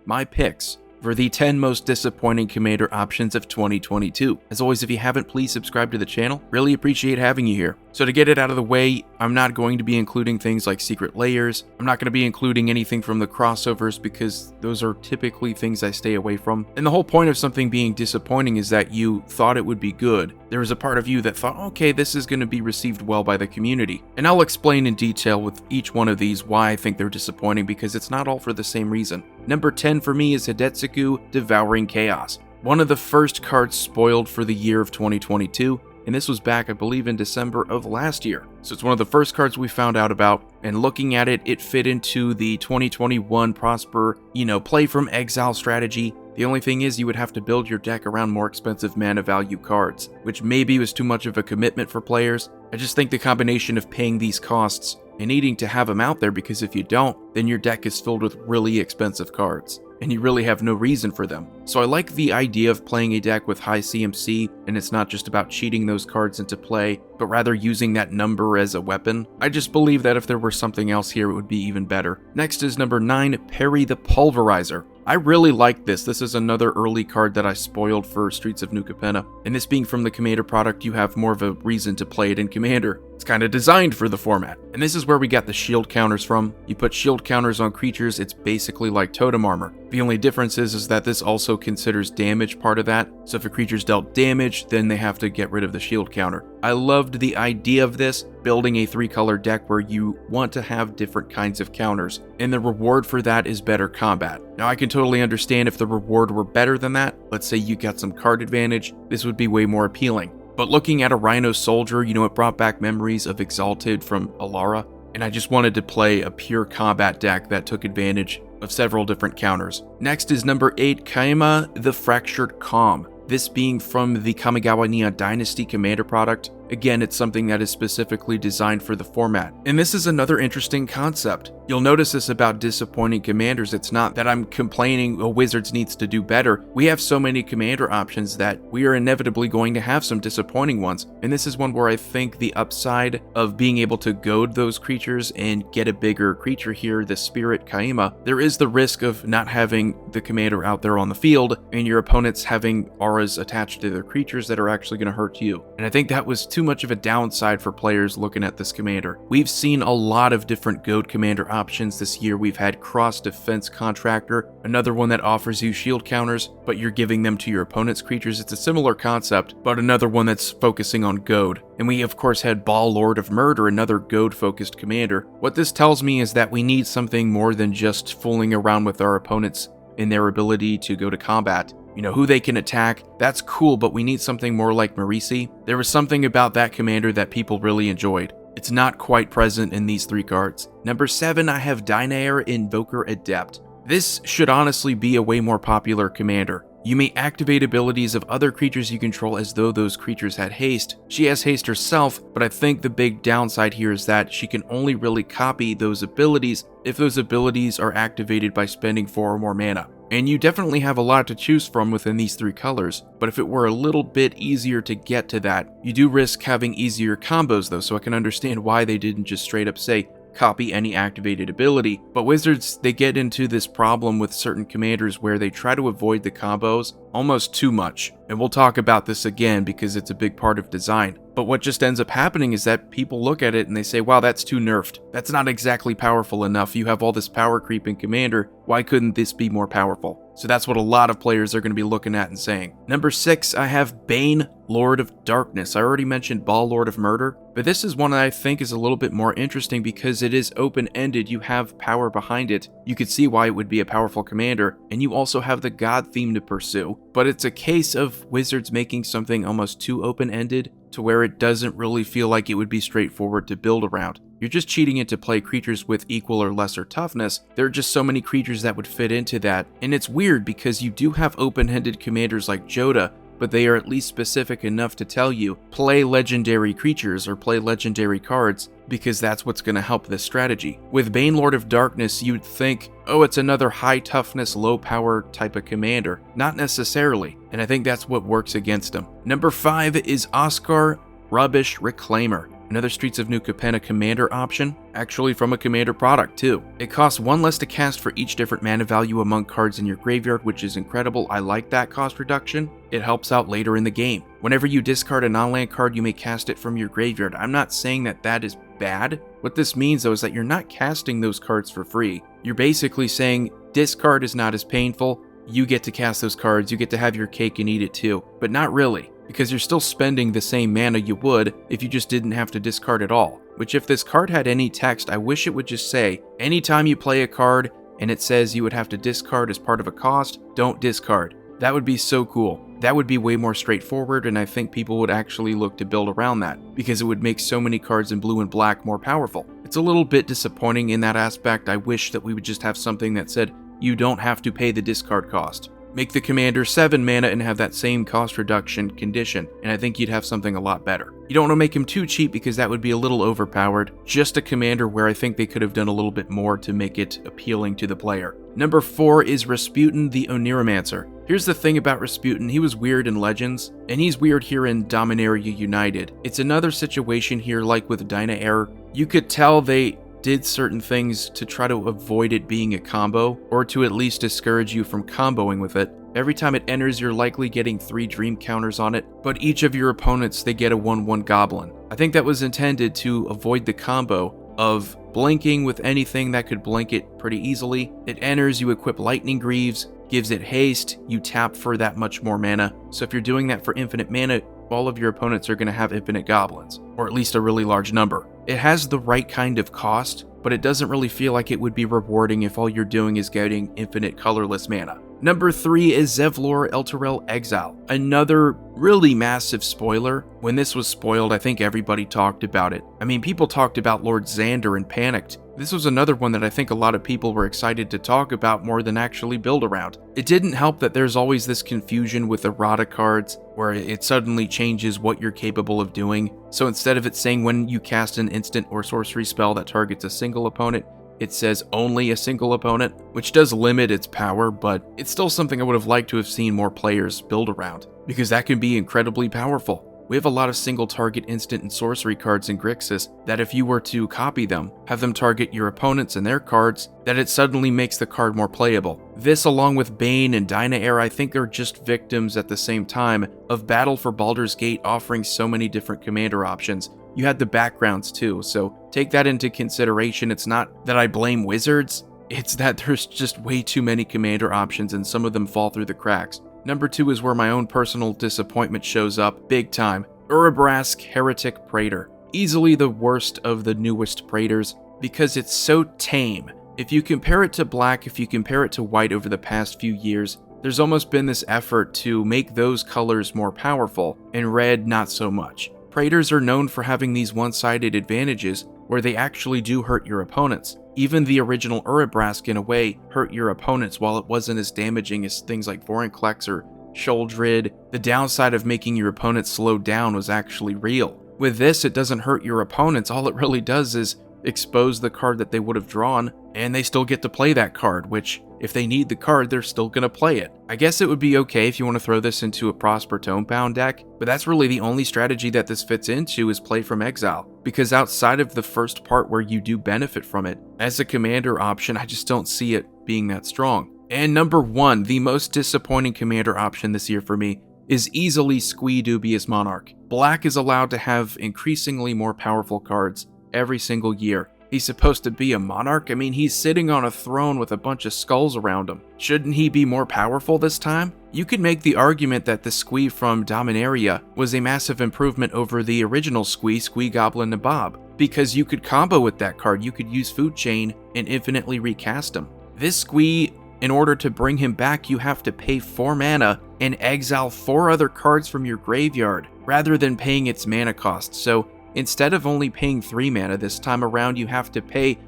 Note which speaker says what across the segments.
Speaker 1: my picks for the 10 most disappointing commander options of 2022. As always, if you haven't, please subscribe to the channel. Really appreciate having you here. So to get it out of the way, I'm not going to be including things like secret layers. I'm not going to be including anything from the crossovers because those are typically things I stay away from. And the whole point of something being disappointing is that you thought it would be good. There was a part of you that thought, okay, this is going to be received well by the community. And I'll explain in detail with each one of these why I think they're disappointing, because it's not all for the same reason. Number 10 for me is Hidetsugu, Devouring Chaos. One of the first cards spoiled for the year of 2022, and this was back, I believe, in December of last year. So it's one of the first cards we found out about, and looking at it, it fit into the 2021 Prosper, play from exile strategy. The only thing is you would have to build your deck around more expensive mana value cards, which maybe was too much of a commitment for players. I just think the combination of paying these costs and needing to have them out there, because if you don't, then your deck is filled with really expensive cards, and you really have no reason for them. So I like the idea of playing a deck with high CMC, and it's not just about cheating those cards into play, but rather using that number as a weapon. I just believe that if there were something else here, it would be even better. Next is number 9, Perry the Pulverizer. I really like this. This is another early card that I spoiled for Streets of New Capenna, and this being from the Commander product, you have more of a reason to play it in Commander. It's kind of designed for the format. And this is where we got the shield counters from. You put shield counters on creatures, it's basically like totem armor. The only difference is that this also considers damage part of that. So if a creature's dealt damage, then they have to get rid of the shield counter. I loved the idea of this, building a 3-color deck where you want to have different kinds of counters, and the reward for that is better combat. Now I can totally understand if the reward were better than that. Let's say you got some card advantage, this would be way more appealing. But looking at a Rhino Soldier, it brought back memories of Exalted from Alara, and I just wanted to play a pure combat deck that took advantage of several different counters. Next is number 8, Kaima the Fractured Calm. This being from the Kamigawa Neon Dynasty Commander product. Again, it's something that is specifically designed for the format. And this is another interesting concept. You'll notice this about disappointing commanders. It's not that I'm complaining, Wizards needs to do better. We have so many commander options that we are inevitably going to have some disappointing ones. And this is one where I think the upside of being able to goad those creatures and get a bigger creature here, the Spirit Kaima, there is the risk of not having the commander out there on the field and your opponents having auras attached to their creatures that are actually going to hurt you. And I think that was too much of a downside for players looking at this commander. We've seen a lot of different goad commander options this year. We've had Cross Defense Contractor, another one that offers you shield counters, but you're giving them to your opponent's creatures. It's a similar concept, but another one that's focusing on goad. And we of course had Baal Lord of Murder, another goad focused commander. What this tells me is that we need something more than just fooling around with our opponents in their ability to go to combat. Who they can attack, that's cool, but we need something more like Marisi. There was something about that commander that people really enjoyed. It's not quite present in these 3 cards. Number 7, I have Dynair Invoker Adept. This should honestly be a way more popular commander. You may activate abilities of other creatures you control as though those creatures had haste. She has haste herself, but I think the big downside here is that she can only really copy those abilities if those abilities are activated by spending 4 or more mana. And you definitely have a lot to choose from within these 3 colors, but if it were a little bit easier to get to that, you do risk having easier combos though, so I can understand why they didn't just straight up say, copy any activated ability. But Wizards, they get into this problem with certain commanders where they try to avoid the combos almost too much. And we'll talk about this again because it's a big part of design. But what just ends up happening is that people look at it and they say, wow, that's too nerfed. That's not exactly powerful enough. You have all this power creep in Commander. Why couldn't this be more powerful? So that's what a lot of players are going to be looking at and saying. Number 6, I have Bane, Lord of Darkness. I already mentioned Baal Lord of Murder, but this is one that I think is a little bit more interesting because it is open-ended. You have power behind it. You could see why it would be a powerful commander, and you also have the god theme to pursue. But it's a case of Wizards making something almost too open-ended to where it doesn't really feel like it would be straightforward to build around. You're just cheating it to play creatures with equal or lesser toughness. There are just so many creatures that would fit into that. And it's weird because you do have open-ended commanders like Joda, but they are at least specific enough to tell you, play legendary creatures or play legendary cards, because that's what's going to help this strategy. With Bane Lord of Darkness, you'd think, oh, it's another high toughness, low power type of commander. Not necessarily, and I think that's what works against him. Number 5 is Oscar Rubbish Reclaimer. Another Streets of New Capenna commander option, actually from a commander product too. It costs 1 less to cast for each different mana value among cards in your graveyard, which is incredible. I like that cost reduction. It helps out later in the game. Whenever you discard a non-land card, you may cast it from your graveyard. I'm not saying that that is bad. What this means though is that you're not casting those cards for free. You're basically saying discard is not as painful. You get to cast those cards, you get to have your cake and eat it too, but not really, because you're still spending the same mana you would if you just didn't have to discard at all. Which if this card had any text, I wish it would just say, anytime you play a card and it says you would have to discard as part of a cost, don't discard. That would be so cool. That would be way more straightforward, and I think people would actually look to build around that, because it would make so many cards in blue and black more powerful. It's a little bit disappointing in that aspect. I wish that we would just have something that said, you don't have to pay the discard cost. Make the commander 7 mana and have that same cost reduction condition, and I think you'd have something a lot better. You don't want to make him too cheap because that would be a little overpowered. Just a commander where I think they could have done a little bit more to make it appealing to the player. Number 4 is Rasputin the Oniromancer. Here's the thing about Rasputin, he was weird in Legends, and he's weird here in Dominaria United. It's another situation here like with Dynaheir. You could tell they did certain things to try to avoid it being a combo, or to at least discourage you from comboing with it. Every time it enters, you're likely getting 3 dream counters on it, but each of your opponents, they get a 1/1 goblin. I think that was intended to avoid the combo of blinking with anything that could blink it pretty easily. It enters, you equip Lightning Greaves, gives it haste, you tap for that much more mana. So if you're doing that for infinite mana, all of your opponents are going to have infinite goblins, or at least a really large number. It has the right kind of cost, but it doesn't really feel like it would be rewarding if all you're doing is getting infinite colorless mana. Number 3 is Zevlore Elturel Exile. Another really massive spoiler. When this was spoiled, I think everybody talked about it. I mean, people talked about Lord Xander and panicked. This was another one that I think a lot of people were excited to talk about more than actually build around. It didn't help that there's always this confusion with errata cards, where it suddenly changes what you're capable of doing. So instead of it saying when you cast an instant or sorcery spell that targets a single opponent, it says only a single opponent, which does limit its power, but it's still something I would have liked to have seen more players build around, because that can be incredibly powerful. We have a lot of single target instant and sorcery cards in Grixis that if you were to copy them, have them target your opponents and their cards, that it suddenly makes the card more playable. This, along with Bane and Dynaheir, I think are just victims at the same time of Battle for Baldur's Gate offering so many different commander options. You had the backgrounds too, so take that into consideration. It's not that I blame Wizards, it's that there's just way too many commander options and some of them fall through the cracks. Number 2 is where my own personal disappointment shows up big time. Urabrask Heretic Praetor. Easily the worst of the newest Praetors because it's so tame. If you compare it to black, if you compare it to white over the past few years, there's almost been this effort to make those colors more powerful, and red not so much. Praetors are known for having these one-sided advantages where they actually do hurt your opponents. Even the original Urabrask, in a way, hurt your opponents while it wasn't as damaging as things like Vorinclex or Sholdred. The downside of making your opponents slow down was actually real. With this, it doesn't hurt your opponents. All it really does is expose the card that they would have drawn, and they still get to play that card, which, if they need the card, they're still going to play it. I guess it would be okay if you want to throw this into a Prosper Tomebound deck, but that's really the only strategy that this fits into is play from exile, because outside of the first part where you do benefit from it, as a commander option, I just don't see it being that strong. And number 1, the most disappointing commander option this year for me, is easily Squee Dubious Monarch. Black is allowed to have increasingly more powerful cards every single year. He's supposed to be a monarch? I mean, he's sitting on a throne with a bunch of skulls around him. Shouldn't he be more powerful this time? You could make the argument that the Squee from Dominaria was a massive improvement over the original Squee, Squee Goblin Nabob, because you could combo with that card. You could use Food Chain and infinitely recast him. This Squee, in order to bring him back, you have to pay 4 mana and exile 4 other cards from your graveyard, rather than paying its mana cost. So instead of only paying 3 mana this time around, you have to pay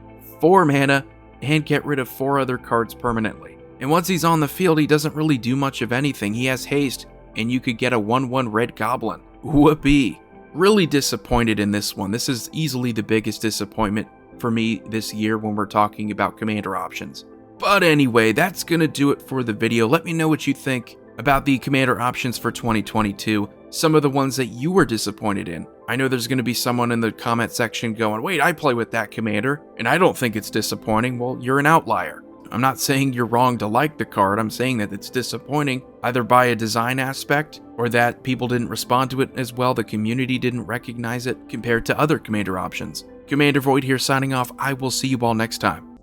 Speaker 1: 4 mana and get rid of 4 other cards permanently. And once he's on the field, he doesn't really do much of anything. He has haste, and you could get a 1/1 red goblin. Whoopee. Really disappointed in this one. This is easily the biggest disappointment for me this year when we're talking about commander options. But anyway, that's gonna do it for the video. Let me know what you think about the commander options for 2022, some of the ones that you were disappointed in. I know there's going to be someone in the comment section going, wait, I play with that commander, and I don't think it's disappointing. Well, you're an outlier. I'm not saying you're wrong to like the card, I'm saying that it's disappointing either by a design aspect or that people didn't respond to it as well, the community didn't recognize it compared to other commander options. Commander Void here signing off. I will see you all next time.